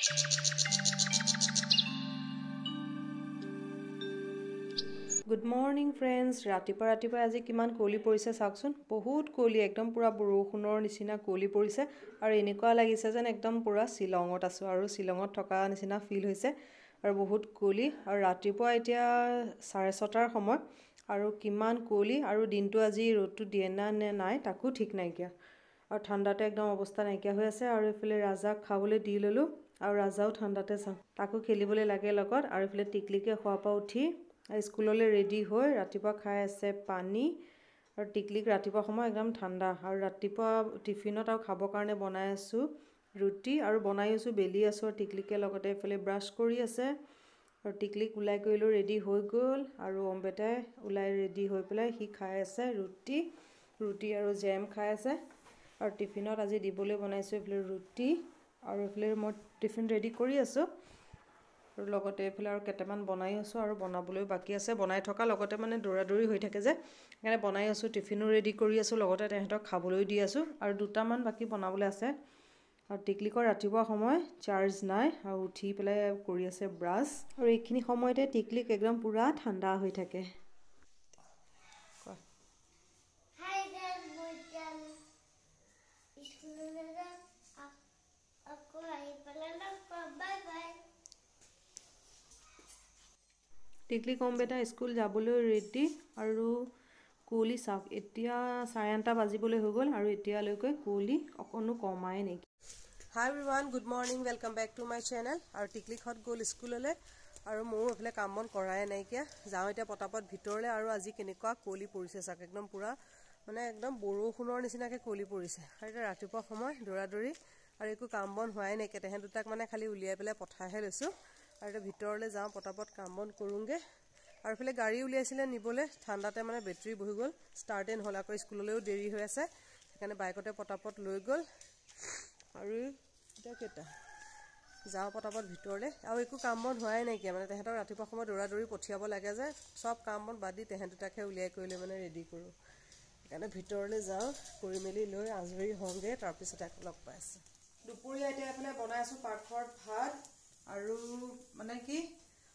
Good morning friends. ৰাতিপুৱা আজি কিমান কোলি পৰিছে চাওকচোন। বহুত কোলি একদম পুৰা বৰষুণৰ নিচিনা কোলি পৰিছে আৰু এনেকুৱা লাগিছে যেন একদম পুৰা শিলঙত আছো আৰু শিলঙত থকা নিচিনা ফিল হৈছে আৰু বহুত কোলি আৰু ৰাতিপুৱা এতিয়া 6:30 সময় আৰু কিমান কোলি আৰু দিনটো আজি ৰ'দটো দিয়ে না নাই তাকো ঠিক নাইকিয়া আৰু ঠাণ্ডাতে একদম অৱস্থা নাইকিয়া হৈ আছে আৰু এফালে ৰাজাক খাবলৈ দি ললো আৰু ৰাজাও ঠাণ্ডাতে তাকো খেলিবলৈ লাগে লগত আৰু এফালে টিকলিকে খোৱাৰ পৰা উঠি স্কুললৈ ৰেডি হৈ ৰাতিপুৱা খাই আছে পানী আৰু টিকলিক ৰাতিপুৱা সময় একদম ঠাণ্ডা আৰু ৰাতিপুৱা টিফিনত আৰু খাবৰ কাৰণে বনাই আছো ৰুটি আৰু বনাই আছো বেলি আছো আৰু টিকলিকে লগতে এফালে ব্ৰাছ কৰি আছে আৰু টিকলিক উলাই কৰিলো ৰেডি হৈ গ'ল আৰু অম্বেটাই উলাই ৰেডি হৈ পেলাই সি খাই আছে ৰুটি আৰু জেম খাই আছে আৰু টিফিনত আজি দিবলৈ বনাইছো এফালে ৰুটি আৰু এফালে মই টিফিন ৰেডি কৰি আছো আৰু লগতে এফালে আৰু কেটামান বনাই আছো আৰু বনাবলৈ বাকি আছে বনাই থকা লগতে মানে দৌৰাদৌৰি হৈ থাকে যে এনে বনাই আছো টিফিনো ৰেডি কৰি আছো লগতে তেহেতক খাবলৈ দি আছো আৰু দুটামান বাকি বনাবলৈ আছে আৰু টিকলিকৰ ৰাতিপুৱা সময় চাৰ্জ নাই আৰু উঠি পেলাই কৰি আছে ব্ৰাছ আৰু এইখিনি সময়তে টিকলিক একদম পুৰা ঠাণ্ডা হৈ থাকে হাই গাইস মইজান স্কুললৈ যাম আকৌ আহি পেলাই লগ পাম বাই বাই টিকলি কম্বেটা স্কুল যাবলৈ ৰেডি আৰু কোলি চাওক এতিয়া 8:30 বাজিবলৈ হৈ গ'ল আৰু এতিয়ালৈকে কোলি অকনো কমাই নাই hi everyone good morning welcome back to my channel আৰু টিকলি খত গ'ল স্কুললৈ আৰু মই এফালে কাম বন কৰাই নাই কিয়া যাও এতিয়া পটাপট ভিতৰলৈ আৰু আজি কেনেকুৱা কোলি পৰিছে চাক একদম পুৰা মানে একদম বৰষুণৰ নিচিনাকে কোলি পৰিছে আৰু এটা ৰাতিপুৱা সময় দৌৰাদৌৰি আৰু একো কাম বন হোৱাই নাই কেতেহে দুটাক মানে খালি উলিয়াই পেলাই পঠাইহে লৈছো আৰু এটা ভিতৰলৈ যাও পটাপট কাম বন কৰোগে আৰু ফলে গাড়ী উলিয়াইছিলে নিবলে ঠাণ্ডাতে মানে বেটাৰি বহি গ'ল ষ্টাৰ্ট নহল আকৌ স্কুললৈও দেৰি হৈ আছে সেইকাৰণে বাইকতে পটাপট লৈ গ'ল আৰু এটা কেটা যাও পটাপট ভিতৰলৈ আৰু একো কাম বন হোৱাই নাই কি মানে তেহেতৰ ৰাতিপুৱা সময় দৌৰাদৌৰি পঠিয়াব লাগে যে সব কাম বন বাদ দি তেহে দুটাকে উলিয়াই কৰিলে মানে ৰেডি কৰো সেইকাৰণে ভিতৰলৈ যাও কৰি মেলি লৈ আজৰি হওঁগে তাৰ পিছত এক লগ পাই আছে দুপৰীয়া এতিয়া এফালে বনাই আছো পাকঘৰত ভাত আৰু মানে কি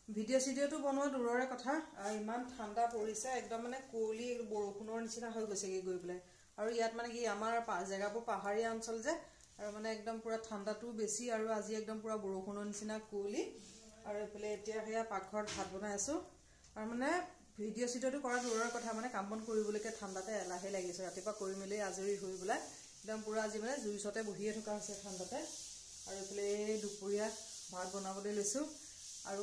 ভিডিও সিডিওটো বনোৱা দূৰৰে কথা ইমান ঠাণ্ডা পৰিছে একদম মানে কোলি বৰষুণৰ নিচিনা হৈ গৈছে গৈ পেলাই আৰু ইয়াত মানে কি আমাৰ জেগাবোৰ পাহাৰীয়া অঞ্চল যে আৰু মানে একদম পুৰা ঠাণ্ডাটো বেছি আৰু আজি একদম পুৰা বৰষুণৰ নিচিনা কোলি আৰু এফালে এতিয়া হেয়া পাকঘৰত ভাত বনাই আছো আৰু মানে ভিডিও সিডিওটো কৰা দূৰৰ কথা মানে কাম বন কৰিবলৈকে ঠাণ্ডাতে এলাহে লাগিছে ৰাতিপুৱা কৰি মেলি আজৰি হৈ পেলাই একদম পুৰা আজি মানে জুইছতে বহিয়ে থকা হৈছে ঠাণ্ডাতে আৰু এফালে দুপৰীয়া ভাত বনাবলৈ লৈছো আৰু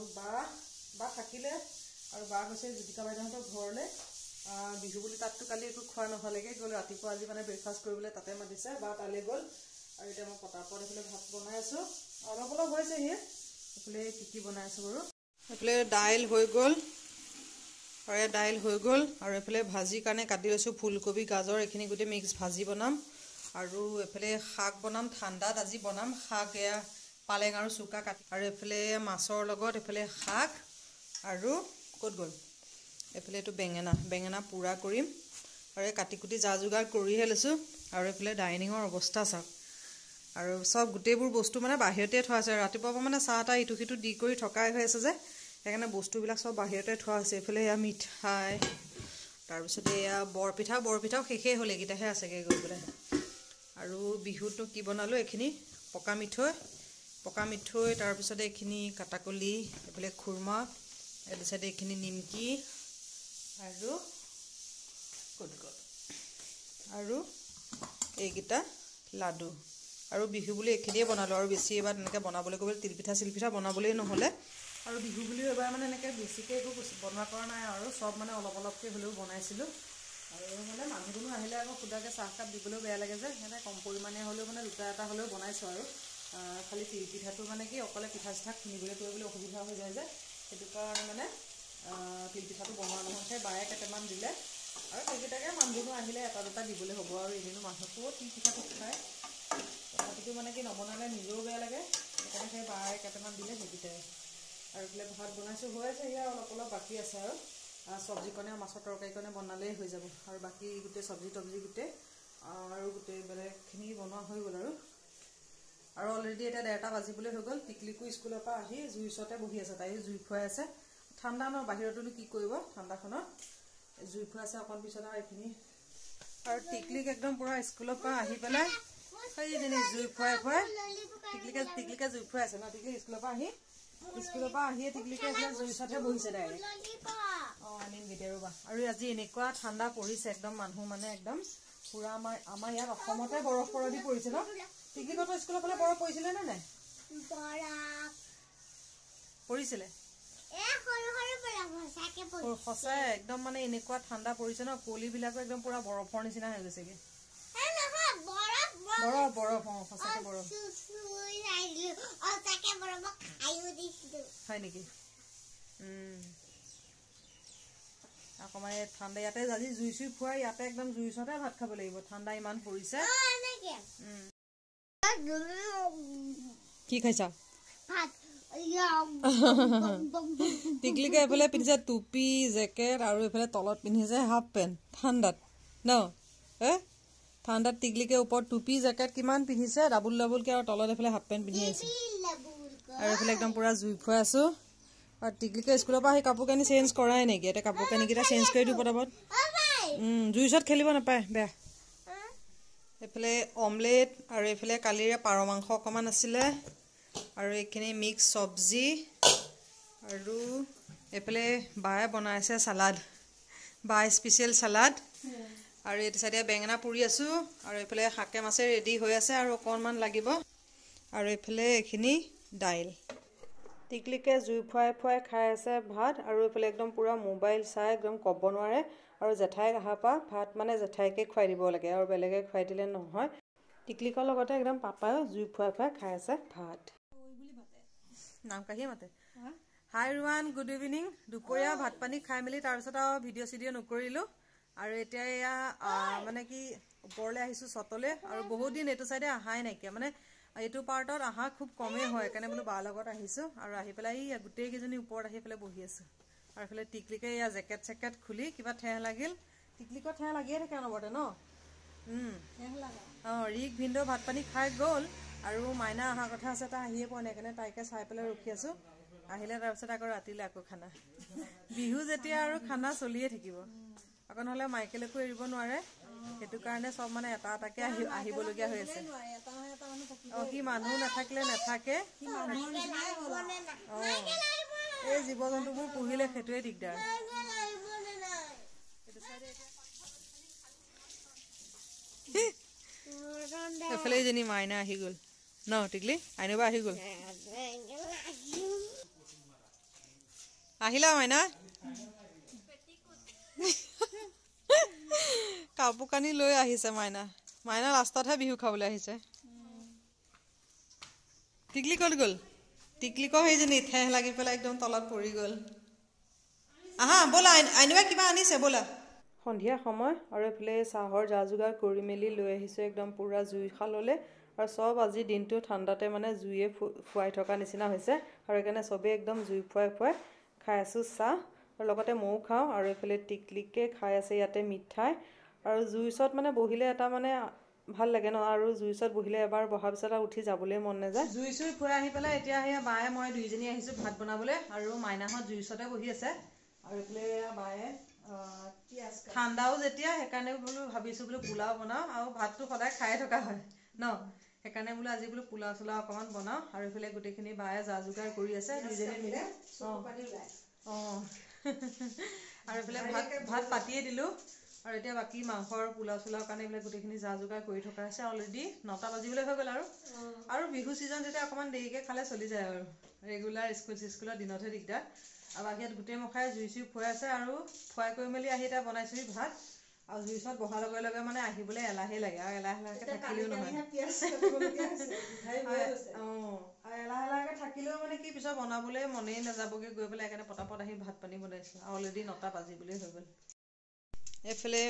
বা থাকিলে আৰু বা গৈছে জুতিকা বাইদেউহঁতৰ ঘৰলৈ বিহু বুলি তাতটো কালি একো খোৱা নহলেগে গ'ল ৰাতিপুৱা আজি মানে ব্ৰেকফাষ্ট কৰিবলৈ তাতে মাতিছে বা তালৈ গ'ল আৰু এতিয়া মই পটাপট এফালে ভাত বনাই আছো অলপ অলপ হৈছে হে এফালে কি বনাই আছো বাৰু এফালে দাইল হৈ গ'ল আৰু দাইল হৈ গ'ল আৰু এফালে ভাজি কাৰণে কাটি লৈছো ফুলকবি গাজৰ এইখিনি গুটি মিক্স ভাজি বনাম আৰু এফালে শাক বনাম ঠাণ্ডাত আজি বনাম শাক এয়া পালেং আৰু চুকা কাটি আৰু এফালে মাছৰ লগত এফালে শাক আৰু কত গ'ল এফালে এটো বেঙেনা পুৰা কৰিম আৰু কাটি কুটি যা যোগাৰ কৰিহে লৈছো আৰু এফালে ডাইনিঙৰ অৱস্থা চাওক আৰু সব গুটেবোৰ বস্তু মানে বাহিৰতে থোৱা আছে ৰাতিপুৱা মানে চাহটা ইটো সিটো দি কৰি থকাই হৈ আছে যে সেইকাৰণে বস্তুবিলাক সব বাহিৰতে থোৱা আছে এফালে এয়া মিঠাই তাৰ পিছত এয়া বৰপিঠাও শেষে হ'ল একিটাহে আছেগে গৈ পেলাই আৰু বিহুটো কি বনালো এখিনি পকা মিঠৈ তাৰ পিছত এখিনি কাটাকলি এফালে খুৰমা এটো সাইডে এখিনি নিমকি আৰু আৰু এইকিটা লাডু আৰু বিহু বুলি এখিনিয়ে বনালো আৰু বেছি এবাৰ তেনেকৈ বনাবলৈ গ'লে তিলপিঠা বনাবলৈ নহলে আৰু বিহু বুলি এবাৰ মানে এনেকৈ বেছিকৈ একো বনোৱা কৰা নাই আৰু সব মানে অলপ অলপকৈ হ'লেও বনাইছিলো আৰু মানে মানুহজনো আহিলে আকৌ খুদাকে চাহকাপ দিবলৈও বেয়া লাগে যে মানে কম পৰিমাণে হ'লেও মানে দুটা এটা হ'লেও বনাইছো আৰু খালি তিলপিঠাটো মানে কি অকলে পিঠা চিঠা খুন্দিবলৈ কৰিবলৈ অসুবিধা হৈ যায় যে সেইটো কাৰণে মানে তিলপিঠাটো বনোৱা নহওঁতে বায়ে কেইটামান দিলে আৰু সেইকেইটাকে মানুহজনো আহিলে এটা দুটা দিবলৈ হ'ব আৰু এদিনো মানুহকো তিলপিঠাটো খায় তথাপিতো মানে কি নবনালে নিজেও বেয়া লাগে সেইকাৰণে সেই বায়ে কেইটামান দিলে সেইকেইটাই আৰু বোলে ভাত বনাইছো হৈ আছে ইয়াৰ অলপ অলপ বাকী আছে আৰু সবজিকণে মাছৰ তৰকাৰীকণে বনালেই হৈ যাব আৰু বাকী গোটেই সবজি গোটেই আৰু গোটেই বেলেগখিনি বনোৱা হৈ গ'ল আৰু অলৰেডি এটা 1:30 বাজিবলৈ হৈ গ'ল টিকলিকো স্কুলৰ পৰা আহি জুই ওচৰতে বহি আছে তাই জুই খুৱাই আছে ঠাণ্ডা ন বাহিৰতনো কি কৰিব ঠাণ্ডাখনত জুই খুৱাই আছে অকণ পিছত আৰু এইখিনি আৰু টিকলিক একদম পুৰা স্কুলৰ পৰা আহি পেলাই সেইজনী জুই খুৱাই টিকলিকে জুই খুৱাই আছে ন টিকলি স্কুলৰ পৰা আহিয়ে টিকলিকে জুই ওচৰতে বহিছে ডাইৰেক্ট আনিম ভিডিঅ' ৰ'বা আৰু আজি এনেকুৱা ঠাণ্ডা পৰিছে একদম মানুহ মানে একদম পুৰা আমাৰ ইয়াত অসমতে বৰফ পৰদি পৰিছে ন টিকলিকতো স্কুলৰ ফালে বৰফ পৰিছিলে নে নাই পৰিছিলে সঁচাই একদম মানে এনেকুৱা ঠাণ্ডা পৰিছে ন কুঁৱলীবিলাকো একদম পুৰা বৰফৰ নিচিনা হৈ গৈছেগে বৰফ সঁচাকে বৰফ হয় নেকি আকৌ মানে ঠাণ্ডা ইয়াতে আজি জুই চুই খুৱাই ইয়াতে একদম জুই ওচৰতে ভাত খাব লাগিব ঠাণ্ডা ইমান পৰিছে কি খাইছা টিকলিকে এইফালে পিন্ধিছে টুপি জেকেট আৰু এইফালে তলত পিন্ধিছে হাফ পেণ্ট ঠাণ্ডাত ন ঠাণ্ডাত টিকলিকে ওপৰত টুপি জেকেট কিমান পিন্ধিছে ডাবুলকে আৰু তলত এইফালে হাফ পেণ্ট পিন্ধি আছে আৰু এইফালে একদম পুৰা জুই খুৱাই আছো আৰু টিকলিকে স্কুলৰ পৰা আহি কাপোৰ কানি চেঞ্জ কৰাই নেকি এতিয়া কাপোৰ কানিকেইটা চেঞ্জ কৰি দিওঁ পটাপট জুই ওচৰত খেলিব নাপায় বেয়া এইফালে অমলেট আৰু এইফালে কালিৰে পাৰ মাংস অকণমান আছিলে আৰু এইখিনি মিক্স চব্জি আৰু এইফালে বায়ে বনাইছে চালাড বাই স্পেচিয়েল চালাড আৰু এইটো চাইডে বেঙেনা পুৰি আছো আৰু এইফালে শাকে মাছে ৰেডি হৈ আছে আৰু অকণমান লাগিব আৰু এইফালে এইখিনি দাইল টিকলিকে জুই ফুৱাই খাই আছে ভাত আৰু এইফালে একদম পুৰা মোবাইল চাই একদম ক'ব নোৱাৰে আৰু জেঠাই অহাৰ পৰা ভাত মানে জেঠাইকে খুৱাই দিব লাগে আৰু বেলেগে খুৱাই দিলে নহয় টিকলিকৰ লগতে একদম পাপায়ো জুই ফুৱাই খাই আছে ভাত নাম কাহিয়ে মাতে হাই এভৰিৱান গুড ইভিনিং দুপৰীয়া ভাত পানী খাই মেলি তাৰপিছত আৰু ভিডিঅ' চিডিঅ' নকৰিলোঁ আৰু এতিয়া এয়া মানে কি ওপৰলৈ আহিছোঁ চটলৈ আৰু বহুত দিন এইটো চাইডে অহাই নাইকিয়া মানে এইটো পাৰ্টত অহা খুব কমেই হয় সেইকাৰণে বোলো বাৰ লগত আহিছোঁ আৰু আহি পেলাই গোটেইকেইজনী ওপৰত আহি পেলাই বহি আছোঁ আৰু এইফালে টিকলিকে এয়া জেকেট চেকেট খুলি কিবা ঠেহ লাগিল টিকলিকৰ ঠেহ লাগিয়ে থাকে অনবৰতে ন ৰিক ভিনদেউ ভাত পানী খাই গ'ল আৰু মাইনা অহা কথা আছে তাই আহিয়ে পোৱা নাই সেইকাৰণে তাইকে চাই পেলাই ৰখি আছোঁ আহিলে তাৰপিছত আকৌ ৰাতিলৈ আকৌ খানা বিহু যেতিয়া আৰু খানা চলিয়ে থাকিব আকৌ নহ'লে মাইকেলকো এৰিব নোৱাৰে সেইটো কাৰণে চব মানে এটা এটাকে আহিবলগীয়া হৈ আছে সি মানুহ নাথাকিলে নাথাকে এই জীৱ জন্তুবোৰ পুহিলে সেইটোৱে দিগদাৰ এইফালে যেনি মাইনা আহি গ'ল ন টিকলি আইনবা আহি গ'ল আহিলা মাইনা কাপোৰ কানি লৈ আহিছে মাইনা লাষ্টতহে বিহু খাবলৈ আহিছে টিকলি ক'ত গ'ল টিকলিকৰ সেইজনী ঠেহ লাগি পেলাই একদম তলত পৰি গ'ল আহা ব'লা আইনবা কিবা আনিছে ব'লা সন্ধিয়া সময় আৰু এইফালে চাহৰ যা যোগাৰ কৰি মেলি লৈ আহিছোঁ একদম পুৰা জুই শাললৈ আৰু চব আজি দিনটো ঠাণ্ডাতে মানে জুইয়ে ফুৱাই থকা নিচিনা হৈছে আৰু সেইকাৰণে চবেই একদম জুই ফুৱাই খাই আছোঁ চাহ আৰু লগতে ময়ো খাওঁ আৰু এইফালে টিকলিকে খাই আছে ইয়াতে মিঠাই আৰু জুই ওচৰত মানে বহিলে এটা মানে ভাল লাগে ন আৰু জুই ওচৰত বহিলে এবাৰ বহাৰ পিছত আৰু উঠি যাবলৈ মন নাযায় জুই চুই ফুৰাই আহি পেলাই এতিয়া সেয়া বায়ে মই দুইজনী আহিছোঁ ভাত বনাবলৈ আৰু মাইনাহঁত জুই ওচৰতে বহি আছে আৰু এইফালে বায়ে ঠাণ্ডাও যেতিয়া সেইকাৰণে বোলো ভাবিছোঁ বোলো পোলাও বনাওঁ আৰু ভাতটো সদায় খায়ে থকা হয় ন সেইকাৰণে বোলো আজি বোলো পোলাও চোলাও অকণমান বনাওঁ আৰু এইফালে গোটেইখিনি বায়ে যা যোগাৰ কৰি আছে দুইজনী মিলি আৰু এইফালে ভাত পাতিয়ে দিলোঁ আৰু এতিয়া বাকী মাংসৰ পোলাও চোলাও কাৰণে এইবিলাক গোটেইখিনি যা যোগাৰ কৰি থকা হৈছে অলৰেডি 9টা বাজিবলৈ হৈ গ'ল আৰু বিহু ছিজন যেতিয়া অকণমান দেৰিকৈ খালে চলি যায় আৰু ৰেগুলাৰ স্কুলৰ দিনতহে দিগদাৰ আৰু বাহিৰত গোটেই মখাই জুই চুই ফুৱাই আছে আৰু ফুৱাই কৰি মেলি আহি এতিয়া বনাইছোঁহি ভাত আৰু জুই ওচৰত বহাৰ লগে লগে মানে আহিবলৈ এলাহেই লাগে আৰু এলাহে থাকিলেও নহয় এলাহে থাকিলেও মানে কি পিছত বনাবলৈ মনেই নাযাবগৈ গৈ পেলাই সেইকাৰণে পটাপট আহি ভাত পানী বনাইছোঁ আৰু অলৰেডি 9টা বাজিবলৈ হৈ গ'ল এইফালে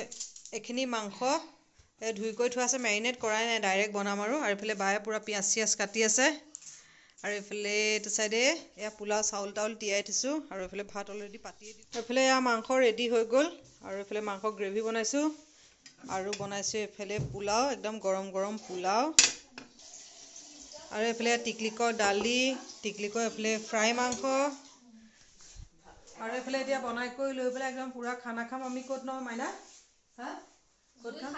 এইখিনি মাংস ধুই কৰি থোৱা আছে মেৰিনেট কৰাই নাই ডাইৰেক্ট বনাম আৰু এইফালে বায়ে পূৰা পিঁয়াজ চিয়াজ কাটি আছে আৰু এইফালে এইটো চাইডে এয়া পোলাও চাউল তাউল তিয়াই থৈছোঁ আৰু এইফালে ভাত অলৰেডি পাতিয়ে দিছোঁ এইফালে এয়া মাংস ৰেডি হৈ গ'ল আৰু এইফালে মাংস গ্ৰেভি বনাইছোঁ আৰু বনাইছোঁ এইফালে পোলাও একদম গৰম গৰম পোলাও আৰু এফালে টিকলিকৰ দালি, টিকলিকৰ এফালে ফ্ৰাই মাংস, আৰু এফালে এতিয়া বনাই কৰি লৈ পেলাই একদম পুৰা খানা খাম। আমি ক'ত নহয় মাইনা? হা ক'ত খাম?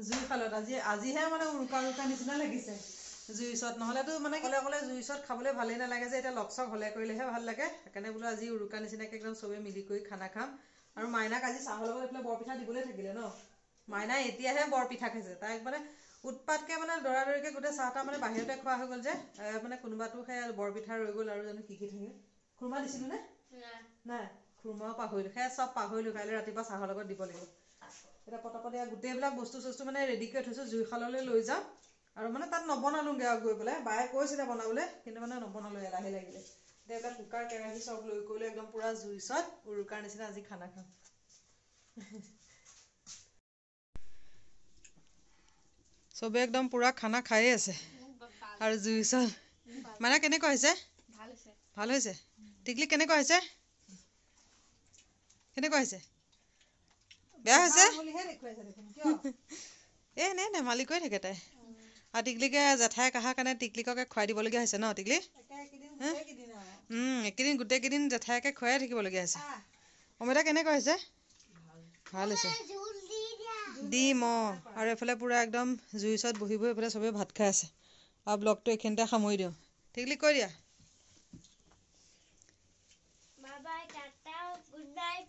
জুই শালত। আজিহে মানে উৰুকা নিচিনা লাগিছে জুই ওচৰত, নহ'লেতো মানে ক'লে জুই ওচৰত খাবলৈ ভালেই নালাগে যে, এতিয়া লগ চগ হ'লে কৰিলেহে ভাল লাগে। সেইকাৰণে বোলো আজি উৰুকা নিচিনাকৈ একদম চবেই মিলি কৰি খানা খাম। আৰু মাইনাক আজি চাহৰ লগত এইফালে বৰপিঠা দিবলৈ থাকিলে ন। মাইনাই এতিয়াহে বৰপিঠা খাইছে। তাইক মানে উৎপাতকৈ মানে দৌৰাদৌৰিকৈ গোটেই চাহ তাহ মানে বাহিৰতে খোৱা হৈ গ'ল যে, মানে কোনোবাতো সেই বৰপিঠা ৰৈ গ'ল আৰু জানো কি থাকে। খুৰমা দিছিলোঁ নে? নাই, খুৰমাও পাহৰিলোঁ। সেয়া চব পাহৰিলোঁ। কাইলৈ ৰাতিপুৱা চাহৰ লগত দিব লাগিব। এতিয়া পটাপট গোটেইবিলাক বস্তু চস্তু মানে ৰেডি কৰি থৈছোঁ, জুইশাললৈ লৈ যাম। আৰু মানে তাত নবনালোঁগৈ আৰু গৈ পেলাই। বায়ে কৈছিলে বনাবলৈ, কিন্তু মানে নবনালোঁ, এলাহে লাগিলে। এতিয়া এইবিলাক কুকাৰ কেৰাহী চব লৈ কৰিলে একদম পূৰা জুই ওচৰত উৰুকাৰ নিচিনা আজি খানা খাম। চবেই একদম পূৰা খানা খায়ে আছে আৰু জুই ওচৰত। মানে কেনেকুৱা হৈছে? ভাল হৈছে। টিকলি কেনেকুৱা হৈছে? কেনেকুৱা হৈছে? বেয়া হৈছে? এই নে ধেমালি কৰি থাকে তাই। আৰু টিকলিকে জেঠাই কহাৰ কাৰণে টিকলিককে খুৱাই দিবলগীয়া হৈছে ন টিকলি? একেদিন গোটেইকেইদিন জেঠাইকে খুৱাই থাকিবলগীয়া হৈছে। অমিতা কেনেকুৱা হৈছে? ভাল হৈছে। দিম আৰু এইফালে পূৰা একদম জুই ওচৰত বহি বহি এইফালে চবেই ভাত খাই আছে। আৰু ব্লগটো এইখিনিতে সামৰি দিওঁ। টিকলি কৈ দিয়া। Bye bye, Tata, good night.